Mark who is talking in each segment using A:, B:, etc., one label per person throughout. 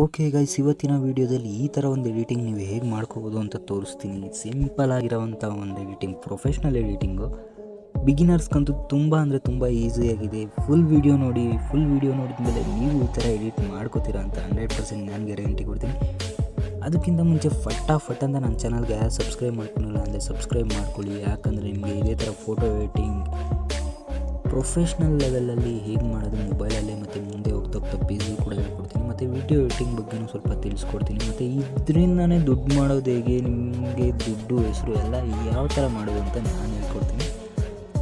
A: Okay guys, ಇವತ್ತಿನ ವೀಡಿಯೋದಲ್ಲಿ ಈ ಥರ ಒಂದು ಎಡಿಟಿಂಗ್ ನೀವು ಹೇಗೆ ಮಾಡ್ಕೋಬೋದು ಅಂತ ತೋರಿಸ್ತೀನಿ. ಸಿಂಪಲ್ ಆಗಿರೋವಂಥ ಒಂದು ಎಡಿಟಿಂಗ್, ಪ್ರೊಫೆಷ್ನಲ್ ಎಡಿಟಿಂಗು. ಬಿಗಿನರ್ಸ್ಗಂತೂ ತುಂಬ ಅಂದರೆ ತುಂಬ ಈಸಿಯಾಗಿದೆ. ಫುಲ್ ವೀಡಿಯೋ ನೋಡಿದ ಮೇಲೆ ನೀವು ಈ ಥರ ಎಡಿಟ್ ಮಾಡ್ಕೋತೀರಾ ಅಂತ 100% ನಾನು ಗ್ಯಾರಂಟಿ ಕೊಡ್ತೀನಿ. ಅದಕ್ಕಿಂತ ಮುಂಚೆ ಫಟ್ ಅಂತ ನನ್ನ ಚಾನಲ್ಗೆ ಯಾರು ಸಬ್ಸ್ಕ್ರೈಬ್ ಮಾಡ್ಕೊಂಡಿಲ್ಲ ಅಂದರೆ ಸಬ್ಸ್ಕ್ರೈಬ್ ಮಾಡ್ಕೊಳ್ಳಿ. ಯಾಕಂದರೆ ನಿಮಗೆ ಇದೇ ಥರ ಫೋಟೋ ಎಡಿಟಿಂಗ್ ಪ್ರೊಫೆಷ್ನಲ್ ಲೆವೆಲಲ್ಲಿ ಹೇಗೆ ಮಾಡೋದು ಮೊಬೈಲಲ್ಲೇ, ಮತ್ತು ಮುಂದೆ ಹೋಗ್ತಾ ಪೇಜು ಕೂಡ ಹೇಳ್ಕೊಡ್ತೀನಿ, ಮತ್ತು ವೀಡಿಯೋ ಎಡಿಟಿಂಗ್ ಬಗ್ಗೆನೂ ಸ್ವಲ್ಪ ತಿಳಿಸ್ಕೊಡ್ತೀನಿ. ಮತ್ತು ಇದರಿಂದನೇ ದುಡ್ಡು ಮಾಡೋದು ಹೇಗೆ, ನಿಮಗೆ ದುಡ್ಡು ಹೆಸರು ಎಲ್ಲ ಯಾವ ಥರ ಮಾಡೋದು ಅಂತ ನಾನು ಹೇಳ್ಕೊಡ್ತೀನಿ.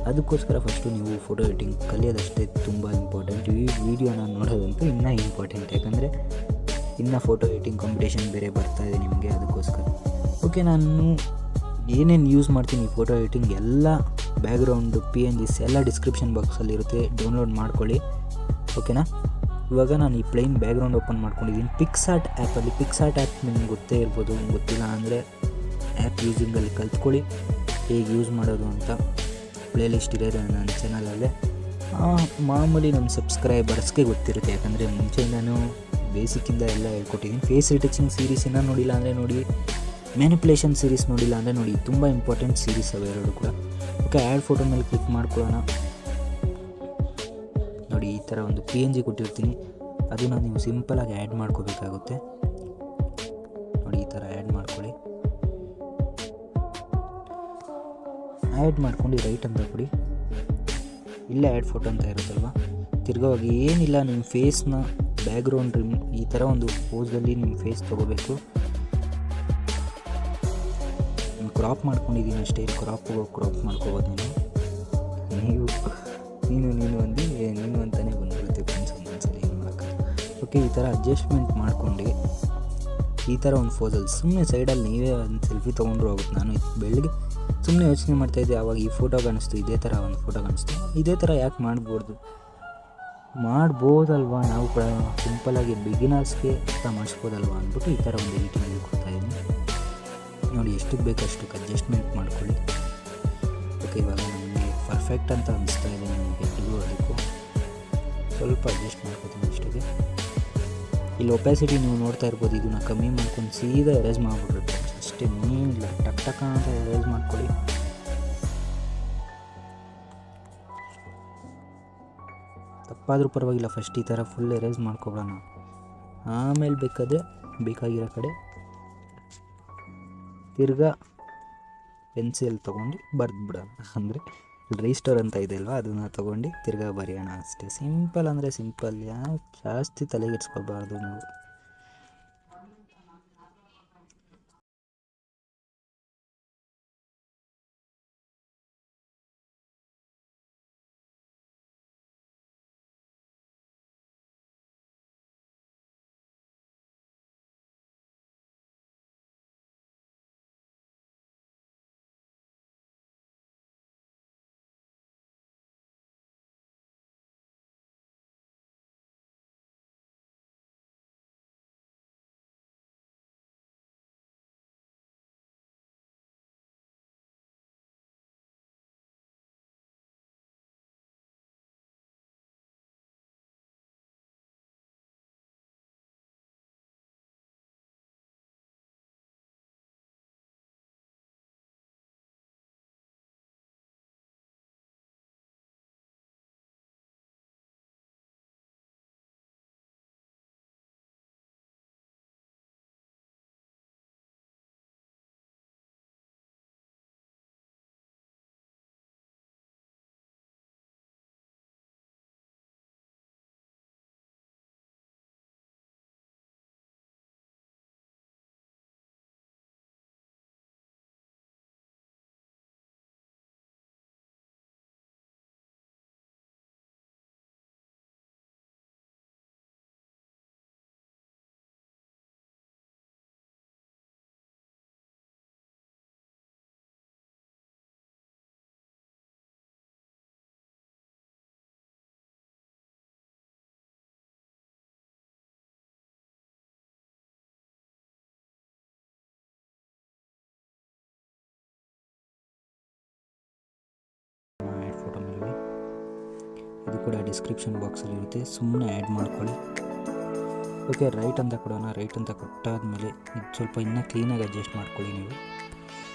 A: ಅದಕ್ಕೋಸ್ಕರ ಫಸ್ಟು ನೀವು ಫೋಟೋ ಎಡಿಟಿಂಗ್ ಕಲಿಯೋದಷ್ಟೇ ತುಂಬ ಇಂಪಾರ್ಟೆಂಟ್. ಈ ವಿಡಿಯೋನ ನೋಡೋದಂತೂ ಇನ್ನೂ ಇಂಪಾರ್ಟೆಂಟ್, ಯಾಕಂದರೆ ಇನ್ನು ಫೋಟೋ ಎಡಿಟಿಂಗ್ ಕಾಂಪಿಟೇಷನ್ ಬೇರೆ ಬರ್ತಾಯಿದೆ ನಿಮಗೆ. ಅದಕ್ಕೋಸ್ಕರ ಓಕೆ, ನಾನು ಏನೇನು ಯೂಸ್ ಮಾಡ್ತೀನಿ ಫೋಟೋ ಎಡಿಟಿಂಗ್ ಎಲ್ಲ ಬ್ಯಾಕ್ಗ್ರೌಂಡು PNGs ಎಲ್ಲ ಡಿಸ್ಕ್ರಿಪ್ಷನ್ ಬಾಕ್ಸಲ್ಲಿರುತ್ತೆ, ಡೌನ್ಲೋಡ್ ಮಾಡ್ಕೊಳ್ಳಿ. ಓಕೆನಾ? ಇವಾಗ ನಾನು ಈ ಪ್ಲೈನ್ ಬ್ಯಾಕ್ಗ್ರೌಂಡ್ ಓಪನ್ ಮಾಡ್ಕೊಂಡಿದ್ದೀನಿ PICSART ಆ್ಯಪಲ್ಲಿ. PICSART ಆ್ಯಪ್ ನಿಮ್ಗೆ ಗೊತ್ತೇ ಇರ್ಬೋದು, ಗೊತ್ತಿಲ್ಲ ಅಂದರೆ ಆ್ಯಪ್ ಯೂಸಿಂಗಲ್ಲಿ ಕಲ್ತ್ಕೊಳ್ಳಿ ಹೇಗೆ ಯೂಸ್ ಮಾಡೋದು ಅಂತ. ಪ್ಲೇಲಿಸ್ಟ್ ಇದೆ ನನ್ನ ಚಾನಲಲ್ಲೇ. ಮಾಮೂಲಿ ನಮ್ಮ ಸಬ್ಸ್ಕ್ರೈಬರ್ಸ್ಗೆ ಗೊತ್ತಿರುತ್ತೆ, ಯಾಕಂದರೆ ಮುಂಚೆ ನಾನು ಬೇಸಿಕ್ಕಿಂದ ಎಲ್ಲ ಹೇಳ್ಕೊಟ್ಟಿದ್ದೀನಿ. ಫೇಸ್ ರಿಟಚಿಂಗ್ ಸೀರೀಸನ್ನು ನೋಡಿಲ್ಲ ಅಂದರೆ ನೋಡಿ, ಮ್ಯಾನಿಪ್ಯುಲೇಷನ್ ಸೀರೀಸ್ ನೋಡಿಲ್ಲ ಅಂದರೆ ನೋಡಿ, ತುಂಬ ಇಂಪಾರ್ಟೆಂಟ್ ಸೀರೀಸ್ ಅವೆ ಎರಡು ಕೂಡ. ಓಕೆ, ಆ್ಯಡ್ ಫೋಟೋ ಮೇಲೆ ಕ್ಲಿಕ್ ಮಾಡ್ಕೊಳ್ಳೋಣ. ನೋಡಿ, ಈ ಥರ ಒಂದು PNG ಕೊಟ್ಟಿರ್ತೀನಿ, ಅದನ್ನು ನೀವು ಸಿಂಪಲಾಗಿ ಆ್ಯಡ್ ಮಾಡ್ಕೋಬೇಕಾಗುತ್ತೆ. ನೋಡಿ, ಈ ಥರ ಆ್ಯಡ್ ಮಾಡ್ಕೊಳ್ಳಿ. ಆ್ಯಡ್ ಮಾಡ್ಕೊಂಡು ರೈಟ್ ಅಂತ ಕೊಡಿ. ಇಲ್ಲೇ ಆ್ಯಡ್ ಫೋಟೋ ಅಂತ ಇರುತ್ತಲ್ವ, ತಿರ್ಗೋವಾಗಿ ಏನಿಲ್ಲ, ನಿಮ್ಮ ಫೇಸ್ನ ಬ್ಯಾಕ್ಗ್ರೌಂಡ್ ಈ ಥರ ಒಂದು ಪೋಸಲ್ಲಿ ನಿಮ್ಮ ಫೇಸ್ ತೊಗೋಬೇಕು. ಕ್ರಾಪ್ ಮಾಡ್ಕೊಂಡಿದ್ದೀನಿ ಅಷ್ಟೇ. ಕ್ರಾಪ್ ಮಾಡ್ಕೋಬೋದು. ನೀನು ಅಂದು ನೀನು ಅಂತಲೇ ಬಂದ್ಬಿಡುತ್ತೆ ಫ್ರೆಂಡ್ಸ್ ಒಂದೊಂದ್ಸಲ, ಏನು ಮಾಡೋಕ್ಕಾಗಲ್ಲ. ಓಕೆ, ಈ ಥರ ಅಡ್ಜಸ್ಟ್ಮೆಂಟ್ ಮಾಡ್ಕೊಂಡು ಈ ಥರ ಒಂದು ಫೋಸಲ್ಲಿ ಸುಮ್ಮನೆ ಸೈಡಲ್ಲಿ ನೀವೇ ಒಂದು ಸೆಲ್ಫಿ ತೊಗೊಂಡ್ರು ಆಗುತ್ತೆ. ನಾನು ಬೆಳಗ್ಗೆ ಸುಮ್ಮನೆ ಯೋಚನೆ ಮಾಡ್ತಾಯಿದ್ದೆ, ಆವಾಗ ಈ ಫೋಟೋ ಕಾಣಿಸ್ತು, ಇದೇ ಥರ ಒಂದು ಫೋಟೋ ಕಾಣಿಸ್ತು. ಇದೇ ಥರ ಯಾಕೆ ಮಾಡ್ಬೋದಲ್ವಾ, ನಾವು ಕೂಡ ಸಿಂಪಲಾಗಿ ಬಿಗಿನರ್ಸ್ಗೆ ಅರ್ಥ ಮಾಡಿಸ್ಬೋದಲ್ವಾ ಅಂದ್ಬಿಟ್ಟು ಈ ಥರ ಒಂದು ಎಡಿಟಿಂಗ್ ಹೇಳ್ಕೊಡ್ತಾಯಿದ್ದೀನಿ. ನೋಡಿ, ಎಷ್ಟಕ್ಕೆ ಬೇಕು ಅಷ್ಟಕ್ಕೆ ಅಡ್ಜಸ್ಟ್ಮೆಂಟ್ ಮಾಡ್ಕೊಳ್ಳಿ. ಓಕೆ, ಇವಾಗ ನಮಗೆ ಪರ್ಫೆಕ್ಟ್ ಅಂತ ಅನಿಸ್ತಾ ಇದೆ ನನಗೆ ಇದು. ಅದಕ್ಕೂ ಸ್ವಲ್ಪ ಅಡ್ಜಸ್ಟ್ ಮಾಡ್ಕೊತೀನಿ ಅಷ್ಟಕ್ಕೆ. ಇಲ್ಲಿ ಒಪ್ಯಾಸಿಟಿ ನೀವು ನೋಡ್ತಾ ಇರ್ಬೋದು, ಇದನ್ನ ಕಮ್ಮಿ ಮಾಡ್ಕೊಂಡು ಸೀದಾ ಎರೇಸ್ ಮಾಡಿಬಿಡ್ಬೇಕು ಅಷ್ಟೇ. ಏನಿಲ್ಲ, ಟಕ್ ಅಂತ ಎರೇಸ್ ಮಾಡ್ಕೊಳ್ಳಿ. ತಪ್ಪಾದರೂ ಪರವಾಗಿಲ್ಲ, ಫಸ್ಟ್ ಈ ಥರ ಫುಲ್ ಎರೇಸ್ ಮಾಡ್ಕೊಬಿಡೋಣ. ಆಮೇಲೆ ಬೇಕಾಗಿರೋ ಕಡೆ ತಿರ್ಗಾ ಪೆನ್ಸಿಲ್ ತೊಗೊಂಡು ಬರೆದ್ಬಿಡೋಣ. ಅಂದರೆ ರಜಿಸ್ಟರ್ ಅಂತ ಇದೆ ಅಲ್ವಾ, ಅದನ್ನು ತೊಗೊಂಡು ತಿರ್ಗಾ ಬರೆಯೋಣ ಅಷ್ಟೇ. ಸಿಂಪಲ್ ಅಂದರೆ ಸಿಂಪಲ್, ಜಾಸ್ತಿ ತಲೆಗೆಡ್ಸ್ಕೊಬಾರ್ದು ನಾವು. ಫೋಟೋ ಮೇಲೆ ಇದು ಕೂಡ ಡಿಸ್ಕ್ರಿಪ್ಷನ್ ಬಾಕ್ಸಲ್ಲಿ ಇರುತ್ತೆ, ಸುಮ್ಮನೆ ಆ್ಯಡ್ ಮಾಡ್ಕೊಳ್ಳಿ. ಓಕೆ, ರೈಟ್ ಅಂತ ಕೊಡೋಣ. ರೈಟ್ ಅಂತ ಕೊಟ್ಟಾದ್ಮೇಲೆ ಇದು ಸ್ವಲ್ಪ ಇನ್ನೂ ಕ್ಲೀನಾಗಿ ಅಡ್ಜಸ್ಟ್ ಮಾಡ್ಕೊಳ್ಳಿ ನೀವು.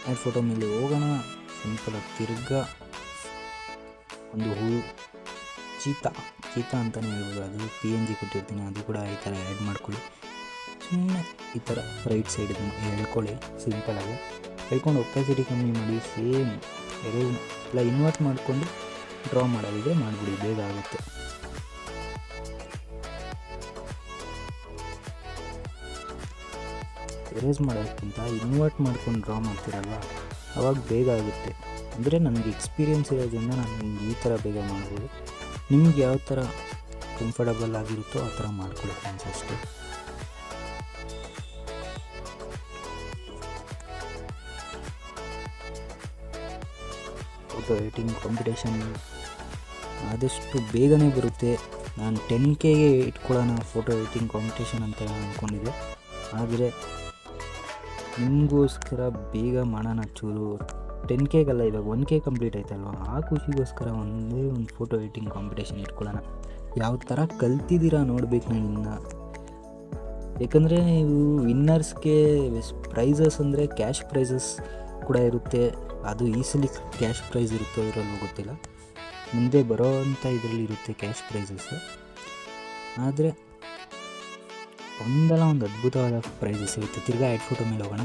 A: ಆ್ಯಡ್ ಫೋಟೋ ಮೇಲೆ ಹೋಗೋಣ. ಸಿಂಪಲಾಗಿ ತಿರ್ಗಾ ಒಂದು ಹೂವು ಚೀತಾ ಅಂತಲೇ ಹೇಳ್ಬೋದು, ಅದು PNG ಕೊಟ್ಟಿರ್ತೀನಿ, ಅದು ಕೂಡ ಈ ಥರ ಆ್ಯಡ್ ಮಾಡ್ಕೊಳ್ಳಿ. ಸುಮ್ಮನೆ ಈ ಥರ ರೈಟ್ ಸೈಡ್ ಹೇಳ್ಕೊಳ್ಳಿ. ಸಿಂಪಲಾಗಿ ಹೇಳ್ಕೊಂಡು ಒಪಾಸಿಟಿ ಕಮ್ಮಿ ಮಾಡಿ, ಸೇಮ್ ಎಲ್ಲ ಇನ್ವರ್ಟ್ ಮಾಡಿಕೊಂಡು ಡ್ರಾ ಮಾಡೋದಿದೆ ಮಾಡಿಬಿಡಿ, ಬೇಗ ಆಗುತ್ತೆ. ಎರೇಸ್ ಮಾಡೋದಕ್ಕಿಂತ ಇನ್ವರ್ಟ್ ಮಾಡ್ಕೊಂಡು ಡ್ರಾ ಮಾಡ್ತೀರಲ್ವ, ಅವಾಗ ಬೇಗ ಆಗುತ್ತೆ. ಅಂದರೆ ನನಗೆ ಎಕ್ಸ್ಪೀರಿಯೆನ್ಸ್ ಇರೋದ್ರಿಂದ ನಾನು ನಿಮ್ಗೆ ಈ ಥರ ಬೇಗ ಮಾಡ್ಬೋದು. ನಿಮ್ಗೆ ಯಾವ ಥರ ಕಂಫರ್ಟಬಲ್ ಆಗಿರುತ್ತೋ ಆ ಥರ ಮಾಡ್ಕೊಳ್ಳಿ ಫ್ರೆಂಡ್ಸ್ ಅಷ್ಟೇ. ಫೋಟೋ ಎಡಿಟಿಂಗ್ ಕಾಂಪಿಟೇಷನ್ ಆದಷ್ಟು ಬೇಗನೆ ಬರುತ್ತೆ. ನಾನು 10Kಗೆ ಇಟ್ಕೊಳ್ಳೋಣ ಫೋಟೋ ಎಡಿಟಿಂಗ್ ಕಾಂಪಿಟೇಷನ್ ಅಂತ ಅಂದ್ಕೊಂಡಿದ್ದೆ, ಆದರೆ ನಿಮಗೋಸ್ಕರ ಬೇಗ ಮಾಡೋಣ ಚೂರು. 10Kಗಲ್ಲ, ಇವಾಗ 1K ಕಂಪ್ಲೀಟ್ ಆಯ್ತಲ್ವ, ಆ ಖುಷಿಗೋಸ್ಕರ ಒಂದೇ ಒಂದು ಫೋಟೋ ಎಡಿಟಿಂಗ್ ಕಾಂಪಿಟೇಷನ್ ಇಟ್ಕೊಳ್ಳೋಣ. ಯಾವ ಥರ ಕಲ್ತಿದ್ದೀರಾ ನೋಡ್ಬೇಕು ನಾನು ಇನ್ನು. ಯಾಕಂದರೆ ನೀವು ವಿನ್ನರ್ಸ್ಗೆ ಪ್ರೈಸಸ್ ಅಂದರೆ ಕ್ಯಾಶ್ ಪ್ರೈಸಸ್ ಕೂಡ ಇರುತ್ತೆ. ಅದು ಈಸಲಿ ಕ್ಯಾಶ್ ಪ್ರೈಸ್ ಇರುತ್ತೋ ಇರೋಲ್ವೋ ಗೊತ್ತಿಲ್ಲ, ಮುಂದೆ ಬರೋ ಅಂಥ ಇದರಲ್ಲಿ ಇರುತ್ತೆ ಕ್ಯಾಶ್ ಪ್ರೈಸಸ್ಸು. ಆದರೆ ಒಂದಲ್ಲ ಒಂದು ಅದ್ಭುತವಾದ ಪ್ರೈಸಸ್ ಇರುತ್ತೆ. ತಿರ್ಗಾ ಆ್ಯಡ್ ಫೋಟೋ ಮೇಲೆ ಹೋಗೋಣ.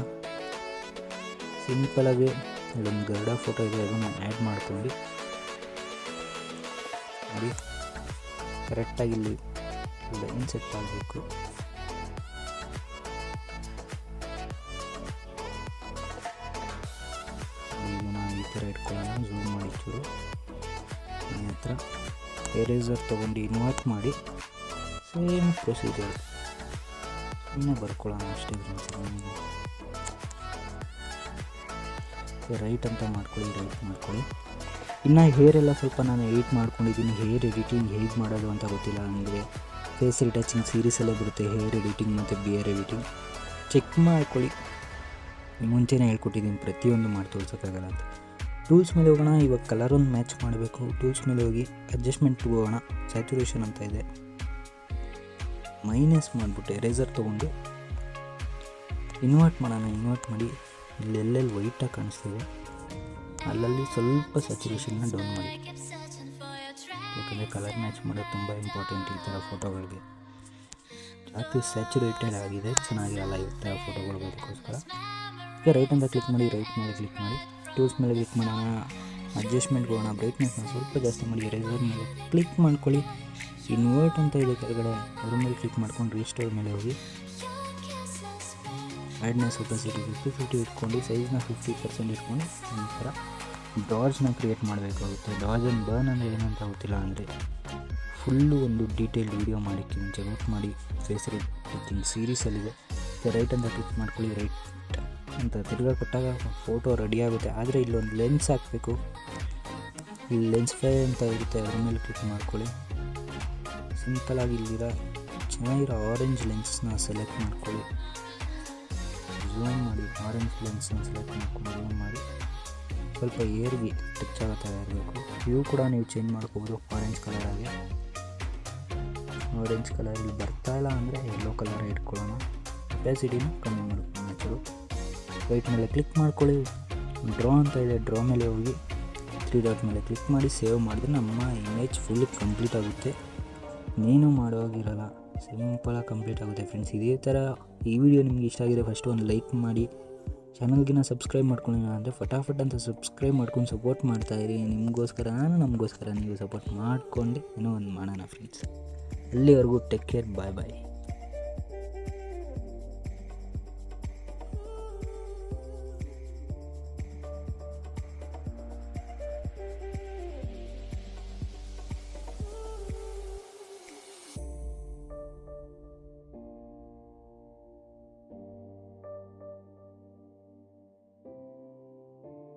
A: ಸಿಂಪಲಾಗಿ ಇಲ್ಲೊಂದು ಗರುಡ ಫೋಟೋ ಇದೆ, ಅದನ್ನು ಆ್ಯಡ್ ಮಾಡ್ಕೊಂಡು ನೋಡಿ ಕರೆಕ್ಟಾಗಿ ಇಲ್ಲಿ ಲೈನ್ ಸೆಟ್ ಆಗಬೇಕು. ಇದನ್ನು ಈ ಥರ ಇಟ್ಕೊಳ್ಳೋಣ. ಝೂಮ್ ಮಾಡಿ ಚೂರು ಈ ಹತ್ರ ಎರೇಸರ್ ತೊಗೊಂಡು ಇನ್ವರ್ಟ್ ಮಾಡಿ ಸೇಮ್ ಪ್ರೊಸೀಜರ್ ಇನ್ನೂ ಬರ್ಕೊಳ್ಳೋಣ ಅಷ್ಟೇ ಫ್ರೆಂಡ್ಸ್. ರೈಟ್ ಅಂತ ಮಾಡ್ಕೊಳ್ಳಿ, ರೈಟ್ ಮಾಡ್ಕೊಳ್ಳಿ. ಇನ್ನು ಹೇರೆಲ್ಲ ಸ್ವಲ್ಪ ನಾನು ಎಡಿಟ್ ಮಾಡ್ಕೊಂಡಿದ್ದೀನಿ. ಹೇರ್ ಎಡಿಟಿಂಗ್ ಹೇಗೆ ಮಾಡೋದು ಅಂತ ಗೊತ್ತಿಲ್ಲ, ಅಂದರೆ ಫೇಸ್ ರಿಟಚಿಂಗ್ ಸೀರೀಸಲ್ಲೇ ಬರುತ್ತೆ ಹೇರ್ ಎಡಿಟಿಂಗ್ ಮತ್ತು ಬಿಯರ್ ಎಡಿಟಿಂಗ್. ಚೆಕ್ ಮಾಡ್ಕೊಳ್ಳಿ, ಮುಂಚೆನೇ ಹೇಳ್ಕೊಟ್ಟಿದ್ದೀನಿ, ಪ್ರತಿಯೊಂದು ಮಾಡಿ ತೋರ್ಸೋಕ್ಕಾಗಲ್ಲ ಅಂತ. ಟೂಲ್ಸ್ ಮೇಲೆ ಹೋಗೋಣ. ಇವಾಗ ಕಲರ್ ಒಂದು ಮ್ಯಾಚ್ ಮಾಡಬೇಕು. ಟೂಲ್ಸ್ ಮೇಲೆ ಹೋಗಿ ಅಡ್ಜಸ್ಟ್ಮೆಂಟ್ ಹೋಗೋಣ. ಸ್ಯಾಚುರೇಷನ್ ಅಂತ ಇದೆ, ಮೈನಸ್ ಮಾಡಿಬಿಟ್ಟು ಎರೇಸರ್ ತೊಗೊಂಡು ಇನ್ವರ್ಟ್ ಮಾಡೋಣ. ಇನ್ವರ್ಟ್ ಮಾಡಿ ಇಲ್ಲೆಲ್ಲೆಲ್ಲಿ ವೈಟಾಗಿ ಕಾಣಿಸ್ತಿದೆ ಅಲ್ಲಲ್ಲಿ ಸ್ವಲ್ಪ ಸ್ಯಾಚುರೇಷನ್ನ ಡೌನ್ ಮಾಡಿ, ಯಾಕಂದರೆ ಕಲರ್ ಮ್ಯಾಚ್ ಮಾಡೋದು ತುಂಬ ಇಂಪಾರ್ಟೆಂಟ್ ಈ ಥರ ಫೋಟೋಗಳಿಗೆ. ಜಾಸ್ತಿ ಸ್ಯಾಚುರೇಟೆಡ್ ಆಗಿದೆ, ಚೆನ್ನಾಗಿರಲ್ಲ ಈ ಥರ ಫೋಟೋಗಳಿಗೆ. ಅದಕ್ಕೋಸ್ಕರ ಈಗ ರೈಟ್ ಅಂತ ಕ್ಲಿಕ್ ಮಾಡಿ, ರೈಟ್ ಮೇಲೆ ಕ್ಲಿಕ್ ಮಾಡಿ, ಟೂಲ್ಸ್ ಮೇಲೆ ಕ್ಲಿಕ್ ಮಾಡೋಣ. ಅಡ್ಜಸ್ಟ್ಮೆಂಟ್ಗೆ ಹೋಗೋಣ. ಬ್ರೈಟ್ನೆಸ್ನ ಸ್ವಲ್ಪ ಜಾಸ್ತಿ ಮಾಡಿ, ಎರೇಸರ್ ಮೇಲೆ ಕ್ಲಿಕ್ ಮಾಡ್ಕೊಳ್ಳಿ. ಇನ್ವರ್ಟ್ ಅಂತ ಇದೆ ಕೆಳಗಡೆ, ಅದ್ರ ಮೇಲೆ ಕ್ಲಿಕ್ ಮಾಡ್ಕೊಂಡು ರೀಸ್ಟೋರ್ ಮೇಲೆ ಹೋಗಿ ಬ್ರೈಟ್ನೆಸ್ ಒಪಾಸಿಟಿ 50-50 ಇಟ್ಕೊಂಡು ಸೈಜ್ನ 50% ಇಟ್ಕೊಂಡು ಈ ಥರ ಡಾಜ್ನ ಕ್ರಿಯೇಟ್ ಮಾಡಬೇಕಾಗುತ್ತೆ. ಡಾಜ್ ಆ್ಯಂಡ್ ಬರ್ನ್ ಅಂದರೆ ಏನಂತ ಗೊತ್ತಿಲ್ಲ, ಅಂದರೆ ಫುಲ್ಲು ಒಂದು ಡೀಟೇಲ್ಡ್ ವೀಡಿಯೋ ಮಾಡೋಕ್ಕೆ ಮುಂಚೆ ವರ್ಕ್ ಮಾಡಿ ಫೇಸ್ ರಿಟಚಿಂಗ್ ಸೀರೀಸಲ್ಲಿದೆ. ರೈಟ್ ಅಂತ ಕ್ಲಿಕ್ ಮಾಡ್ಕೊಳ್ಳಿ, ರೈಟ್ ಅಂತ ತಿರ್ಗಾ ಕೊಟ್ಟಾಗ ಫೋಟೋ ರೆಡಿ ಆಗುತ್ತೆ. ಆದರೆ ಇಲ್ಲೊಂದು ಲೆನ್ಸ್ ಹಾಕಬೇಕು. ಇಲ್ಲಿ ಲೆನ್ಸ್ ಫೈ ಅಂತ ಇರುತ್ತೆ, ಅದ್ರ ಮೇಲೆ ಕ್ಲಿಕ್ ಮಾಡ್ಕೊಳ್ಳಿ. ಸಿಂಪಲಾಗಿ ಇಲ್ಲಿರೋ ಚೆನ್ನಾಗಿರೋ ಆರೆಂಜ್ ಲೆನ್ಸ್ನ ಸೆಲೆಕ್ಟ್ ಮಾಡ್ಕೊಳ್ಳಿ. ಝೂಮ್ ಮಾಡಿ ಆರೆಂಜ್ ಲೆನ್ಸ್ನ ಸೆಲೆಕ್ಟ್ ಮಾಡ್ಕೊಂಡು ಝೂಮ್ ಮಾಡಿ ಸ್ವಲ್ಪ ಏರ್ಗೆ ಟಚ್ ಆಗೋ ಥರ ಇರಬೇಕು. ವ್ಯೂ ಕೂಡ ನೀವು ಚೇಂಜ್ ಮಾಡ್ಕೋಬೋದು. ಆರೆಂಜ್ ಕಲರಾಗಿ, ಆರೆಂಜ್ ಕಲರಲ್ಲಿ ಬರ್ತಾ ಇಲ್ಲ ಅಂದರೆ ಯೆಲ್ಲೋ ಕಲರ್ ಇಟ್ಕೊಳ್ಳೋಣ. ಒಪಾಸಿಟಿನ ಕಮ್ಮಿ ಮಾಡ್ಕೊಳ್ಳೋಣ ಚೂರು. ರೈಟ್ ಮೇಲೆ ಕ್ಲಿಕ್ ಮಾಡ್ಕೊಳ್ಳಿ. ಡ್ರಾ ಅಂತ ಇದೆ, ಡ್ರಾ ಮೇಲೆ ಹೋಗಿ 3 ಡಾಟ್ ಮೇಲೆ ಕ್ಲಿಕ್ ಮಾಡಿ ಸೇವ್ ಮಾಡಿದ್ರೆ ನಮ್ಮ ಇಮೇಜ್ ಫುಲ್ ಕಂಪ್ಲೀಟ್ ಆಗುತ್ತೆ. ನೀನು ಮಾಡೋಗಿರಲ್ಲ, ಸಿಂಪಲಾಗಿ ಕಂಪ್ಲೀಟ್ ಆಗುತ್ತೆ ಫ್ರೆಂಡ್ಸ್. ಇದೇ ಥರ ಈ ವಿಡಿಯೋ ನಿಮಗೆ ಇಷ್ಟ ಆಗಿದೆ ಫಸ್ಟು ಒಂದು ಲೈಕ್ ಮಾಡಿ, ಚಾನಲ್ಗಿನ ಸಬ್ಸ್ಕ್ರೈಬ್ ಮಾಡ್ಕೊಳ್ಳೋಣ ಅಂದರೆ ಫಟಾಫಟ್ ಅಂತ ಸಬ್ಸ್ಕ್ರೈಬ್ ಮಾಡ್ಕೊಂಡು ಸಪೋರ್ಟ್ ಮಾಡ್ತಾಯಿರಿ. ನಿಮಗೋಸ್ಕರ ನಾನು, ನಮಗೋಸ್ಕರ ನೀವು ಸಪೋರ್ಟ್ ಮಾಡಿಕೊಂಡು ಏನೋ ಒಂದು ಮಾಡೋಣ ಫ್ರೆಂಡ್ಸ್. ಅಲ್ಲಿವರೆಗೂ ಟೇಕ್ ಕೇರ್, ಬಾಯ್ ಬಾಯ್.